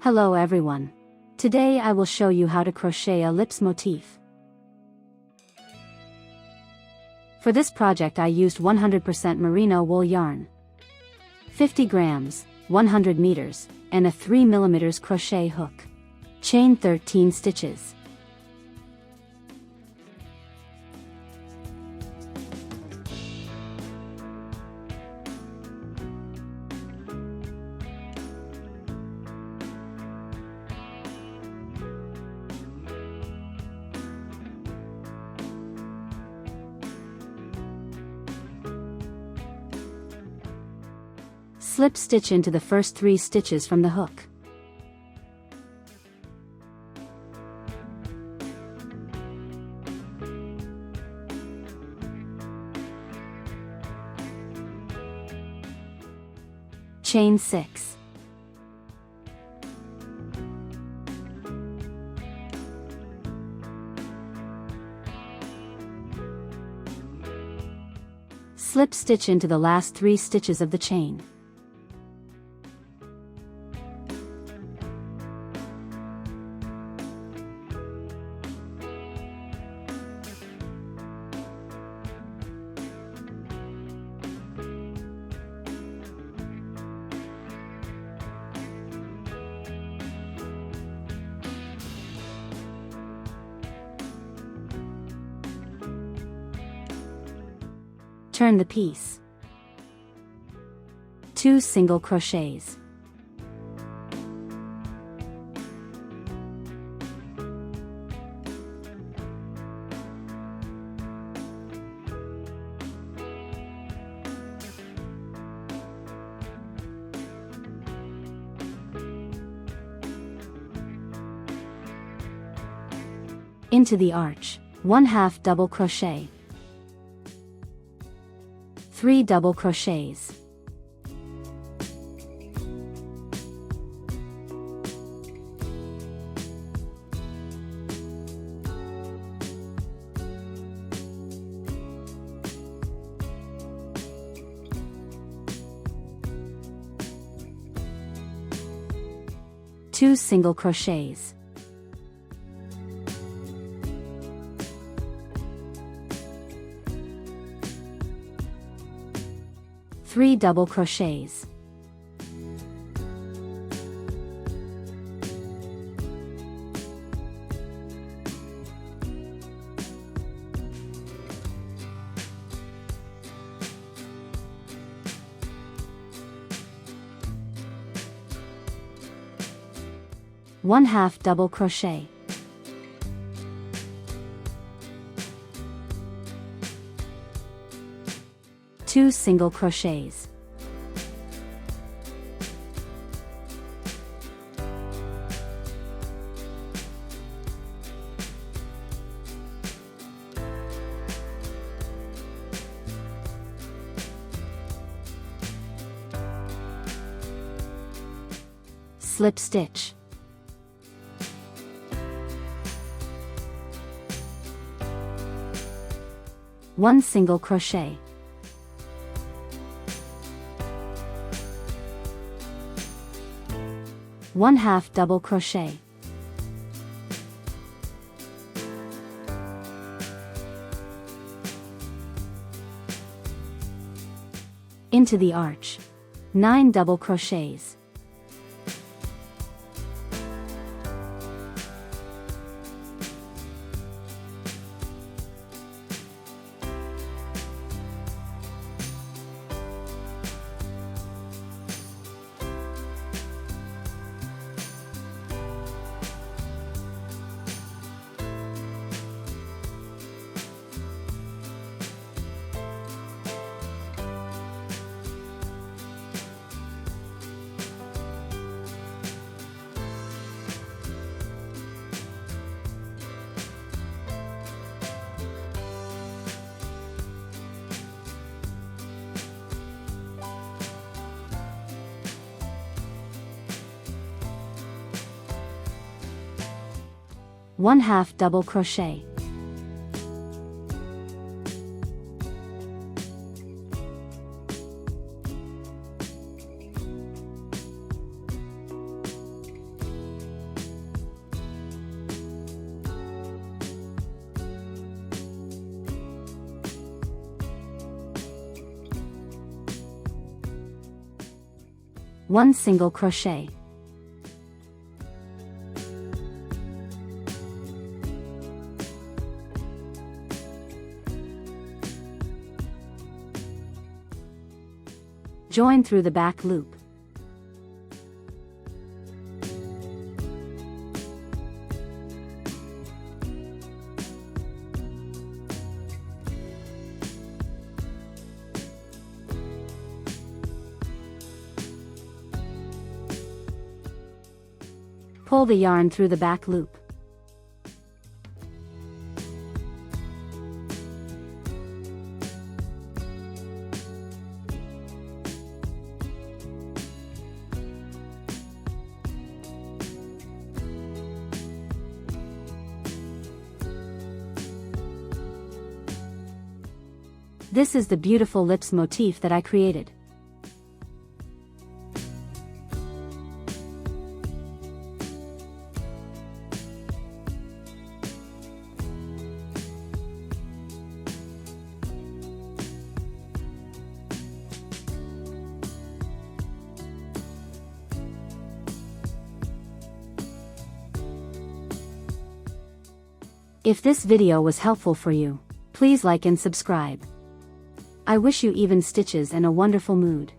Hello everyone. Today I will show you how to crochet a lips motif. For this project I used 100% merino wool yarn, 50 grams, 100 meters, and a 3 mm crochet hook. Chain 13 stitches. Slip stitch into the first 3 stitches from the hook. Chain 6. Slip stitch into the last 3 stitches of the chain. Turn the piece. 2 single crochets. Into the arch, 1/2 double crochet. 3 double crochets. Two single crochets. 3 double crochets. One-half double crochet. Two single crochets. Slip stitch. One single crochet. One-half double crochet. Into the arch, 9 double crochets. One-half double crochet. 1 single crochet. Join through the back loop. Pull the yarn through the back loop. This is the beautiful lips motif that I created. If this video was helpful for you, please like and subscribe. I wish you even stitches and a wonderful mood.